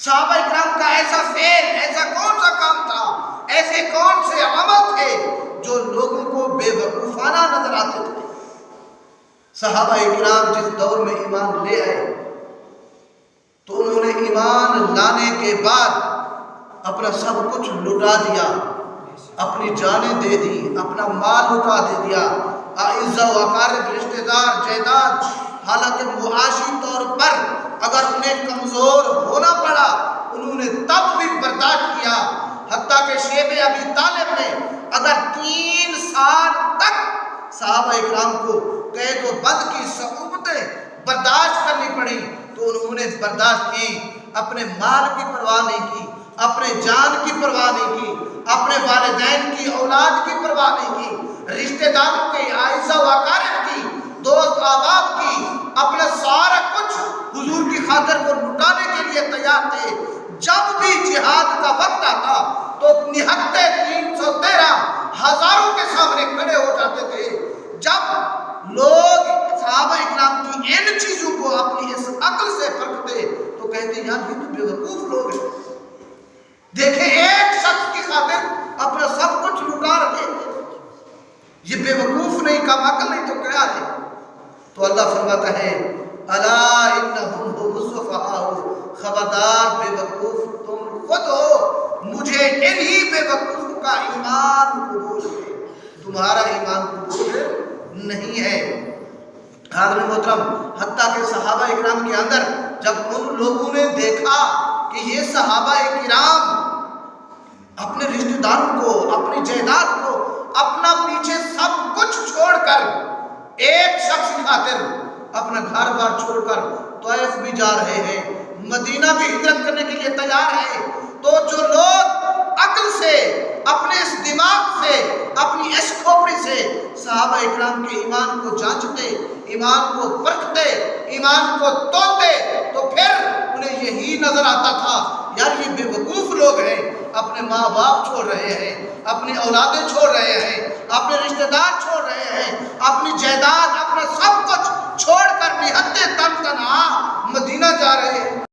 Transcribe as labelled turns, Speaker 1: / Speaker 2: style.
Speaker 1: صحابہ اکرام کا ایسا فعل، ایسا کون سا کام تھا، ایسے کون سے عمل تھے جو لوگوں کو بے وقوفانہ نظر آتے تھے؟ صحابہ اکرام جس دور میں ایمان لے آئے تو انہوں نے ایمان لانے کے بعد اپنا سب کچھ لٹا دیا، اپنی جانیں دے دی، اپنا مال لٹا دے دیا، اعزہ و اقارب، رشتہ دار، جائیداد، حالانکہ معاشی طور پر اگر انہیں کمزور ہونا پڑا انہوں نے تب بھی برداشت کیا، حتیٰ کہ شیب ابی طالب نے اگر 3 سال تک صحابہ اکرام کو قید و بند کی صعوبتیں برداشت کرنی پڑی تو انہوں نے برداشت کی، اپنے مال کی پرواہ نہیں کی، اپنے جان کی پرواہ نہیں کی، اپنے والدین کی، اولاد کی پرواہ نہیں کی، رشتہ داروں کے، اعزہ و اقارب کی، دوست احباب کی، اپنا سارا کچھ حضور کی خاطر کو لٹانے کے لیے تیار تھے۔ جب بھی جہاد کا وقت آتا تو نہتے 313 ہزاروں کے سامنے کھڑے ہو جاتے تھے۔ جب لوگ صحابہ اکرام کی ان چیزوں کو اپنی اس عقل سے پرکھتے تو کہتے یار یہ تو بے وقوف لوگ ہیں، دیکھیں ایک شخص کی خاطر اپنا سب کچھ لٹا رہے ہیں، یہ بے وقوف نہیں، کم عقل نہیں تو کیا ہے؟ تو اللہ فرماتا ہے الا انہم هم السفہاء، خبردار بے وقوف تم خود ہو، مجھے انہی بے وقوفوں کا ایمان قبول ہے، تمہارا ایمان قبول نہیں ہے۔ حاضرین محترم، حتیٰ کہ صحابہ اکرام کے اندر جب ان لوگوں نے دیکھا کہ یہ صحابہ اکرام اپنے رشتہ داروں کو، اپنی جائیداد کو، اپنا پیچھے سب کچھ چھوڑ کر ایک شخص کی خاطر اپنا گھر بار چھوڑ کر طائف بھی جا رہے ہیں، مدینہ بھی ہجرت کرنے کے لیے تیار ہے، تو جو لوگ عقل سے، اپنے اس دماغ سے، اپنی اس کھوپڑی سے صحابہ اکرام کے ایمان کو جانچتے، ایمان کو پرکھتے، ایمان کو تولتے تو پھر انہیں یہی نظر آتا تھا یار یہ بے وقوف لوگ ہیں، اپنے ماں باپ چھوڑ رہے ہیں، اپنی اولادیں چھوڑ رہے ہیں،